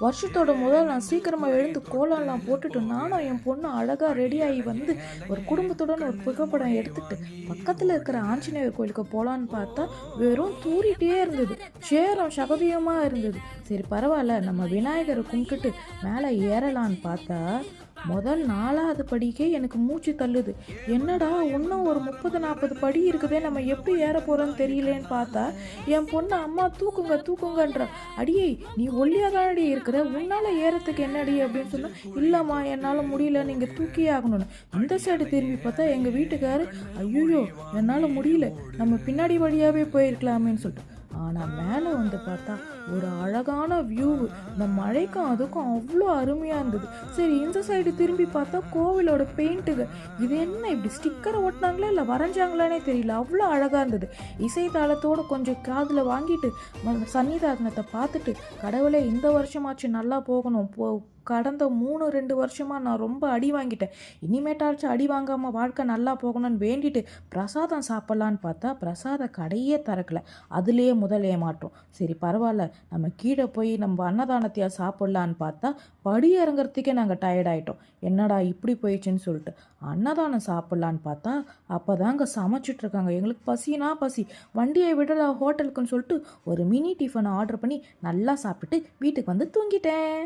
வருஷத்தோட முதல் நான் சீக்கிரமாக எழுந்து கோலம்லாம் போட்டுட்டு நானும் என் பொண்ணு அழகாக ரெடியாகி வந்து ஒரு குடும்பத்துடன் ஒரு புகைப்படம் எடுத்துட்டு பக்கத்தில் இருக்கிற ஆஞ்சநேயர் கோயிலுக்கு போகலான்னு பார்த்தா வெறும் தூரிட்டே இருந்தது. சேரம் சகதியமாக இருந்தது. சரி பரவாயில்ல, நம்ம விநாயகரை கும்பிட்டுட்டு மேலே ஏறலான்னு பார்த்தா முதல் 4வது படிக்கே எனக்கு மூச்சு தள்ளுது. என்னடா இன்னும் ஒரு 30-40 படி இருக்குதே, நம்ம எப்படி ஏற போகிறோன்னு தெரியலேன்னு பார்த்தா என் பொண்ணு அம்மா தூக்குங்க தூக்குங்கன்ற. அடியே நீ ஒல்லியாக தானடி இருக்கிற, உன்னால் ஏறத்துக்கு என்னடி அப்படின்னு சொன்னால், இல்லைம்மா என்னால் முடியல, நீங்கள் தூக்கியே ஆகணும்னு. இந்த சைடு திரும்பி பார்த்தா எங்கள் வீட்டுக்காரு, ஐயோ என்னால் முடியல, நம்ம பின்னாடி வழியாகவே போயிருக்கலாமேன்னு சொல்லிட்டு. ஆனால் மேலே வந்து பார்த்தா ஒரு அழகான வியூ. இந்த மழைக்கும் அதுக்கும் அவ்வளோ அருமையாக இருந்தது. சரி இந்த சைடு திரும்பி பார்த்தா கோவிலோட பெயிண்ட்டுங்க. இது என்ன இப்படி ஸ்டிக்கரை ஒட்டினாங்களா இல்லை வரைஞ்சாங்களானே தெரியல, அவ்வளோ அழகாக இருந்தது. இசை தாளத்தோடு கொஞ்சம் காதில் வாங்கிட்டு சன்னிதானத்தை பார்த்துட்டு, கடவுளே இந்த வருஷமாச்சு நல்லா போகணும், கடந்த 3-2 வருஷமாக நான் ரொம்ப அடி வாங்கிட்டேன், இனிமேட்டாச்சும் அடி வாங்காமல் வாழ்க்கை நல்லா போகணும்னு வேண்டிட்டு பிரசாதம் சாப்பிட்லான்னு பார்த்தா பிரசாத கடையே திறக்கல. அதுலேயே முதல் ஏமாட்டோம். சரி பரவாயில்ல, நம்ம கீழே போய் நம்ம அன்னதானத்தையாக சாப்பிட்லான்னு பார்த்தா படி இறங்குறதுக்கே நாங்கள் டயர்டாயிட்டோம். என்னடா இப்படி போயிடுச்சுன்னு சொல்லிட்டு அன்னதானம் சாப்பிட்லான்னு பார்த்தா அப்போ தாங்க சமைச்சிட்ருக்காங்க. எங்களுக்கு பசினா பசி, வண்டியை விட ஹோட்டலுக்குன்னு சொல்லிட்டு ஒரு மினி டிஃபனை ஆர்டர் பண்ணி நல்லா சாப்பிட்டுட்டு வீட்டுக்கு வந்து தூங்கிட்டேன்.